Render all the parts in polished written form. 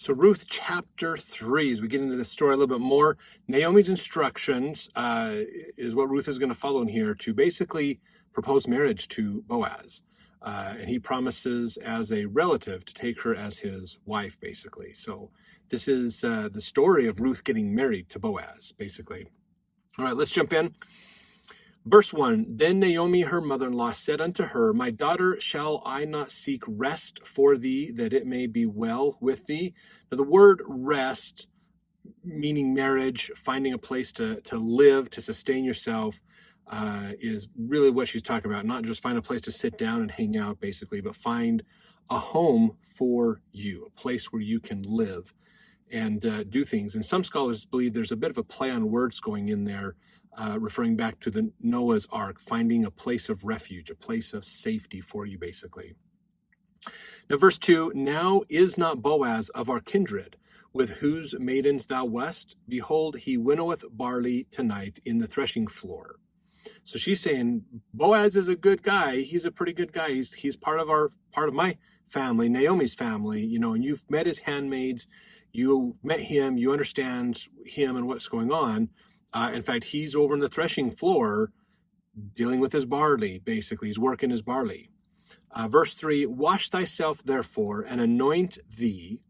So Ruth chapter 3, as we get into the story a little bit more, Naomi's instructions is what Ruth is going to follow in here to basically propose marriage to Boaz. And he promises as a relative to take her as his wife, basically. So this is the story of Ruth getting married to Boaz, basically. All right, let's jump in. Verse 1, Then Naomi, her mother-in-law, said unto her, My daughter, shall I not seek rest for thee, that it may be well with thee? Now, the word rest, meaning marriage, finding a place to live, to sustain yourself, is really what she's talking about. Not just find a place to sit down and hang out, basically, but find a home for you, a place where you can live and do things. And some scholars believe there's a bit of a play on words going in there, referring back to the Noah's Ark, finding a place of refuge, a place of safety for you, basically. Now, verse 2, Now is not Boaz of our kindred, with whose maidens thou wast? Behold, he winnoweth barley tonight in the threshing floor. So she's saying, Boaz is a good guy. He's a pretty good guy. He's part of my family, Naomi's family, and you've met his handmaids. You've met him. You understand him and what's going on. In fact, he's over in the threshing floor dealing with his barley, basically. He's working his barley. Verse 3, Wash thyself, therefore, and anoint thee,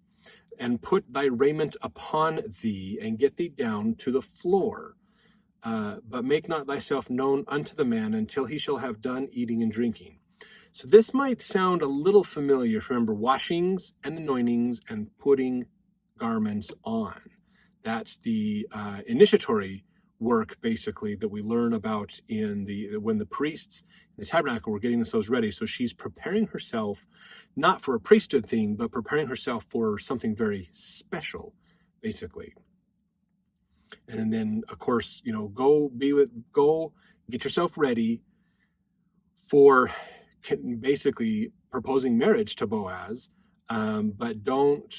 and put thy raiment upon thee, and get thee down to the floor. But make not thyself known unto the man until he shall have done eating and drinking. So this might sound a little familiar. Remember, washings and anointings and putting garments on. That's the initiatory work, basically, that we learn about when the priests in the tabernacle were getting themselves ready. So she's preparing herself not for a priesthood thing, but preparing herself for something very special, basically. And then, of course, go get yourself ready for basically proposing marriage to Boaz, but don't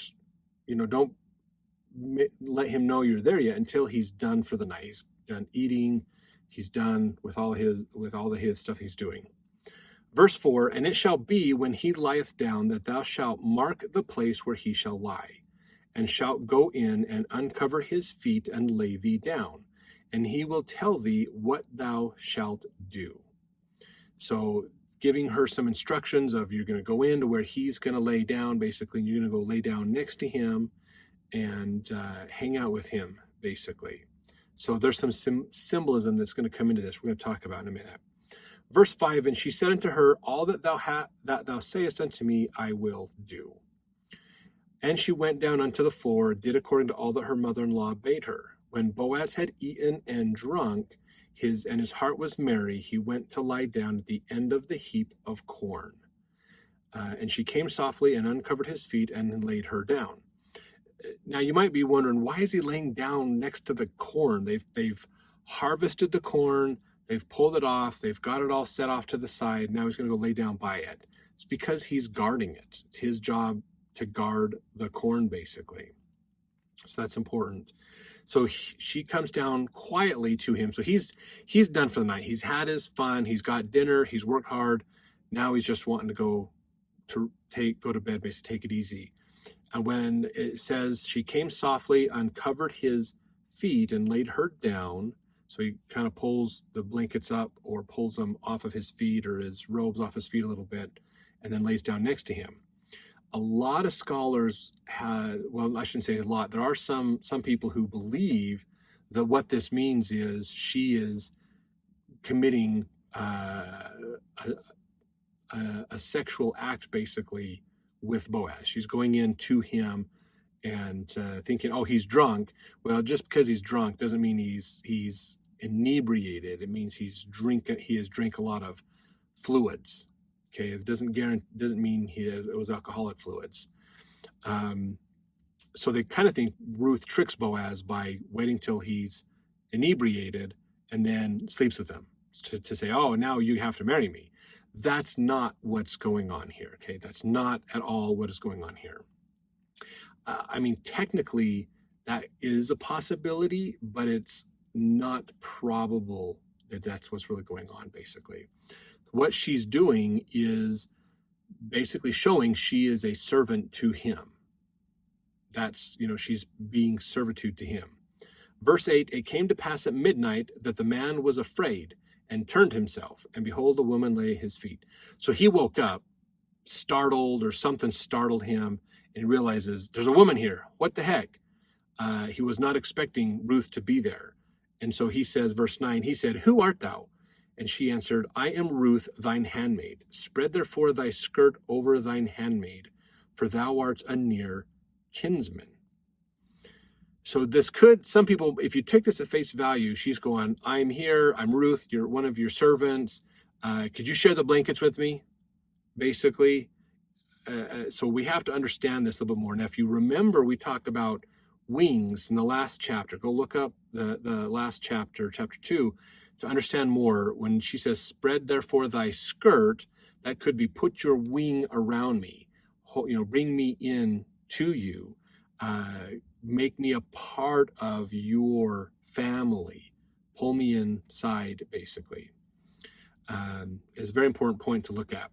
let him know you're there yet until he's done for the night. He's done eating. He's done with all his stuff he's doing. Verse 4, And it shall be when he lieth down that thou shalt mark the place where he shall lie, and shalt go in and uncover his feet and lay thee down, and he will tell thee what thou shalt do. So giving her some instructions of you're going to go into where he's going to lay down, basically, and you're going to go lay down next to him and hang out with him, basically. So there's some symbolism that's going to come into this. We're going to talk about in a minute. Verse 5, And she said unto her, All that thou sayest unto me, I will do. And she went down unto the floor, did according to all that her mother-in-law bade her. When Boaz had eaten and drunk, and his heart was merry, he went to lie down at the end of the heap of corn. And she came softly and uncovered his feet and laid her down. Now you might be wondering, why is he laying down next to the corn? They've harvested the corn, they've pulled it off, they've got it all set off to the side. Now he's going to go lay down by it. It's because he's guarding it. It's his job to guard the corn, basically. So that's important. So she comes down quietly to him. So he's done for the night. He's had his fun. He's got dinner. He's worked hard. Now he's just wanting to go to bed, basically take it easy. And when it says she came softly, uncovered his feet and laid her down, so he kind of pulls the blankets up or pulls them off of his feet or his robes off his feet a little bit, and then lays down next to him. A lot of scholars I shouldn't say a lot. There are some people who believe that what this means is she is committing a sexual act, basically, with Boaz. She's going in to him and thinking, oh, he's drunk. Well, just because he's drunk doesn't mean he's inebriated. It means he has drank a lot of fluids. Okay, it doesn't mean it was alcoholic fluids. So they kind of think Ruth tricks Boaz by waiting till he's inebriated and then sleeps with him to say, oh, now you have to marry me. That's not what's going on here, okay? That's not at all what is going on here. Technically, that is a possibility, but it's not probable that that's what's really going on, basically. What she's doing is basically showing she is a servant to him. that's, she's being servitude to him. Verse 8, it came to pass at midnight that the man was afraid and turned himself, and behold, the woman lay at his feet. So he woke up, startled, or something startled him, and he realizes there's a woman here. What the heck? He was not expecting Ruth to be there. And so he says, verse 9, he said, who art thou? And she answered, I am Ruth, thine handmaid. Spread therefore thy skirt over thine handmaid, for thou art a near kinsman. So this could, some people, if you take this at face value, she's going, I'm here, I'm Ruth, you're one of your servants. Could you share the blankets with me? Basically. So we have to understand this a little bit more. Now, if you remember, we talked about wings in the last chapter. Go look up the last chapter, chapter 2, to understand more. When she says, spread therefore thy skirt, that could be put your wing around me, bring me in to you, make me a part of your family, pull me inside, basically. Is a very important point to look at.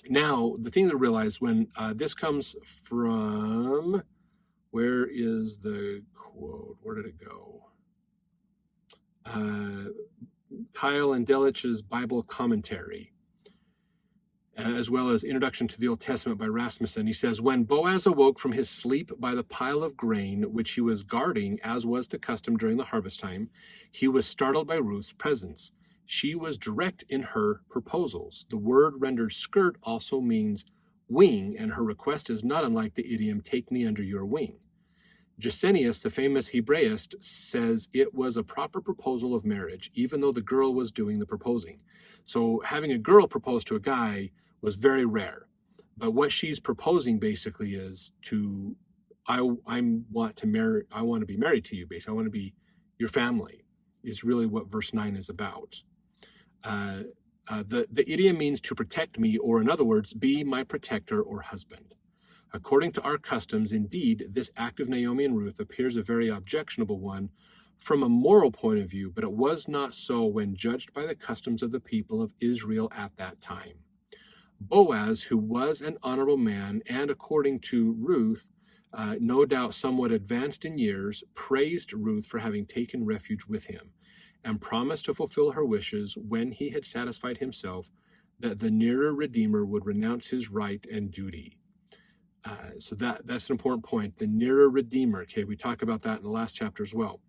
Now, the thing to realize when this comes from, where is the quote? Where did it go? Kyle and Delitzsch's Bible commentary, as well as Introduction to the Old Testament by Rasmussen. He says, when Boaz awoke from his sleep by the pile of grain, which he was guarding, as was the custom during the harvest time, he was startled by Ruth's presence. She was direct in her proposals. The word rendered skirt also means wing, and her request is not unlike the idiom, take me under your wing. Gesenius, the famous Hebraist, says it was a proper proposal of marriage, even though the girl was doing the proposing. So having a girl propose to a guy was very rare. But what she's proposing basically is I want to be married to you, basically. I want to be your family, is really what verse 9 is about. The idiom means to protect me, or in other words, be my protector or husband. According to our customs, indeed, this act of Naomi and Ruth appears a very objectionable one from a moral point of view, but it was not so when judged by the customs of the people of Israel at that time. Boaz, who was an honorable man, and according to Ruth, no doubt somewhat advanced in years, praised Ruth for having taken refuge with him, and promised to fulfill her wishes when he had satisfied himself that the nearer Redeemer would renounce his right and duty. So that's an important point, the nearer Redeemer. Okay, we talk about that in the last chapter as well.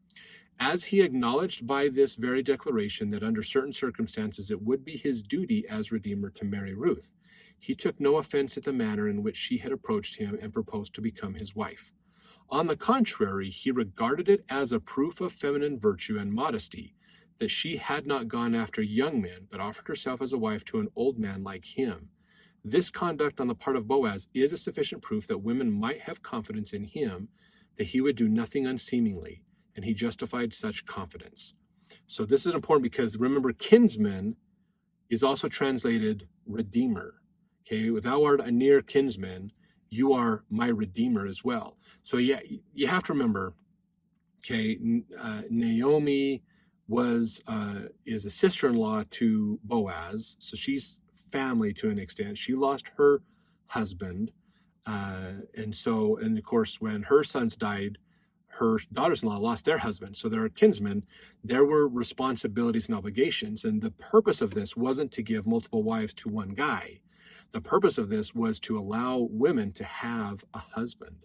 As he acknowledged by this very declaration that under certain circumstances it would be his duty as Redeemer to marry Ruth, he took no offense at the manner in which she had approached him and proposed to become his wife. On the contrary, he regarded it as a proof of feminine virtue and modesty that she had not gone after young men, but offered herself as a wife to an old man like him. This conduct on the part of Boaz is a sufficient proof that women might have confidence in him, that he would do nothing unseemingly, and he justified such confidence. So this is important because remember, kinsman is also translated redeemer. Okay, thou art a near kinsman, you are my redeemer as well. So yeah, you have to remember, okay, Naomi is a sister-in-law to Boaz, so she's family to an extent. She lost her husband, and of course when her sons died, her daughters-in-law lost their husband. So they're kinsmen. There were responsibilities and obligations, and the purpose of this wasn't to give multiple wives to one guy. The purpose of this was to allow women to have a husband,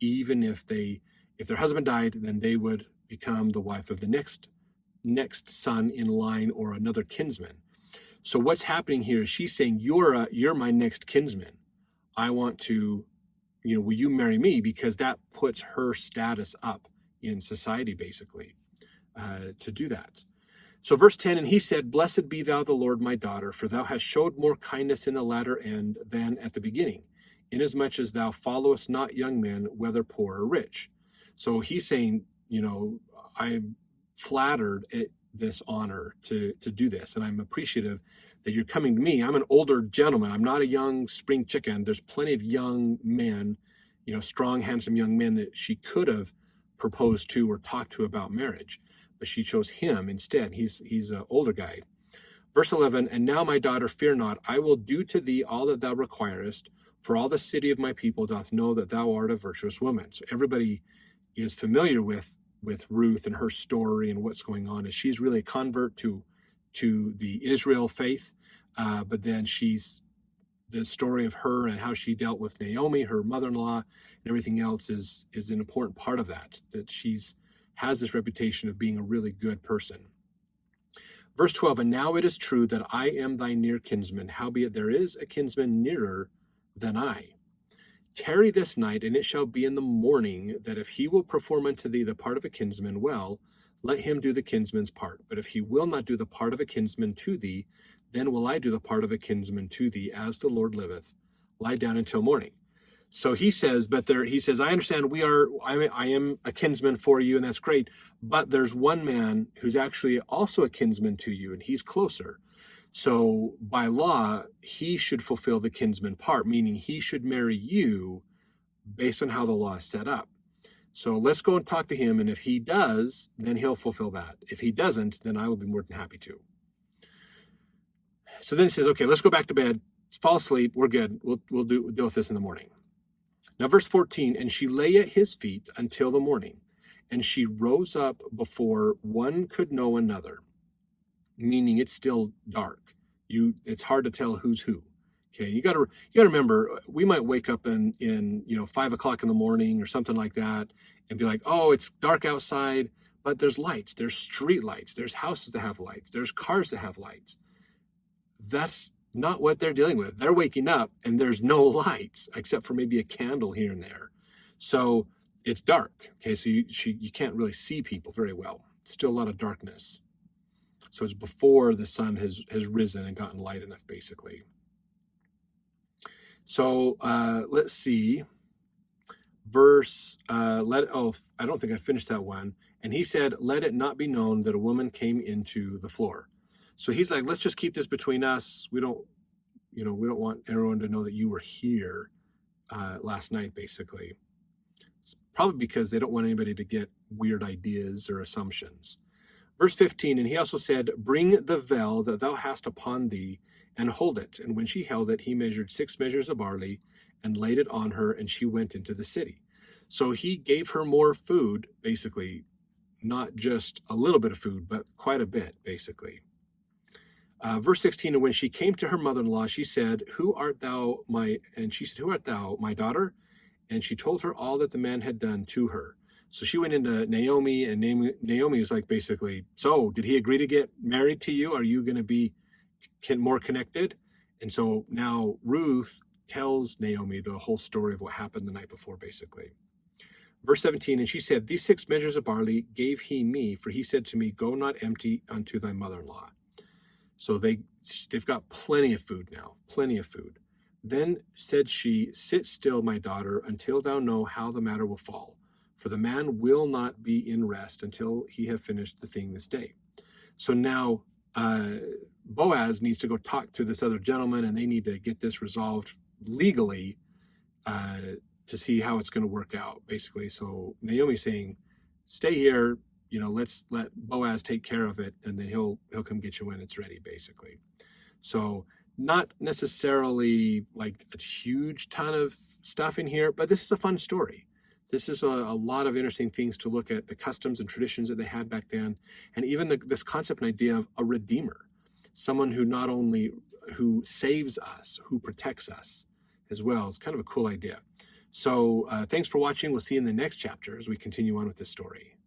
even if their husband died, then they would become the wife of the next son in line or another kinsman. So what's happening here is she's saying, you're my next kinsman. I want to, will you marry me? Because that puts her status up in society, basically, to do that. So verse 10, and he said, blessed be thou the Lord, my daughter, for thou hast showed more kindness in the latter end than at the beginning, inasmuch as thou followest not young men, whether poor or rich. So he's saying, I'm flattered at this honor to do this, and I'm appreciative that you're coming to me. I'm an older gentleman. I'm not a young spring chicken. There's plenty of young men, strong, handsome young men that she could have proposed to or talked to about marriage, but she chose him instead. He's an older guy. Verse 11, and now, my daughter, fear not. I will do to thee all that thou requirest. For all the city of my people doth know that thou art a virtuous woman. So everybody is familiar with Ruth and her story and what's going on. And she's really a convert to the Israel faith. But then the story of her and how she dealt with Naomi, her mother-in-law, and everything else is an important part of that has this reputation of being a really good person. Verse 12, and now it is true that I am thy near kinsman, howbeit there is a kinsman nearer than I. Tarry this night, and it shall be in the morning, that if he will perform unto thee the part of a kinsman, well, let him do the kinsman's part. But if he will not do the part of a kinsman to thee, then will I do the part of a kinsman to thee, as the Lord liveth. Lie down until morning. So he says, I understand I am a kinsman for you, and that's great, but there's one man who's actually also a kinsman to you, and he's closer. So by law, he should fulfill the kinsman part, meaning he should marry you based on how the law is set up. So let's go and talk to him, and if he does, then he'll fulfill that. If he doesn't, then I will be more than happy to. So then he says, okay, let's go back to bed, fall asleep, we're good, we'll deal with this in the morning. Now, verse 14, and she lay at his feet until the morning, and she rose up before one could know another, meaning it's still dark. It's hard to tell who's who. Okay, you got to remember, we might wake up in 5 o'clock in the morning or something like that, and be like, oh, it's dark outside, but there's lights, there's street lights, there's houses that have lights, there's cars that have lights. That's not what they're dealing with. They're waking up and there's no lights except for maybe a candle here and there. So it's dark. Okay, so you can't really see people very well. It's still a lot of darkness. So it's before the sun has risen and gotten light enough, basically. So let's see. I don't think I finished that one. And he said, let it not be known that a woman came into the floor. So he's like, let's just keep this between us. We don't want everyone to know that you were here last night, basically. It's probably because they don't want anybody to get weird ideas or assumptions. Verse 15, and he also said, bring the veil that thou hast upon thee, and hold it. And when she held it, he measured 6 measures of barley, and laid it on her, and she went into the city. So he gave her more food, basically, not just a little bit of food, but quite a bit, basically. Verse 16, and when she came to her mother-in-law, she said, who art thou, my daughter? And she told her all that the man had done to her. So she went into Naomi, and Naomi was like, basically, so did he agree to get married to you? Are you going to be more connected? And so now Ruth tells Naomi the whole story of what happened the night before, basically. Verse 17, and she said, these 6 measures of barley gave he me, for he said to me, go not empty unto thy mother-in-law. So they've got plenty of food now, plenty of food. Then said she, sit still, my daughter, until thou know how the matter will fall. For the man will not be in rest until he have finished the thing this day. So now Boaz needs to go talk to this other gentleman, and they need to get this resolved legally to see how it's going to work out, basically. So Naomi's saying, stay here, let's let Boaz take care of it, and then he'll come get you when it's ready, basically. So not necessarily like a huge ton of stuff in here, but this is a fun story. This is a lot of interesting things to look at, the customs and traditions that they had back then, and even this concept and idea of a redeemer, someone who saves us, who protects us as well. It's kind of a cool idea. So thanks for watching. We'll see you in the next chapter as we continue on with this story.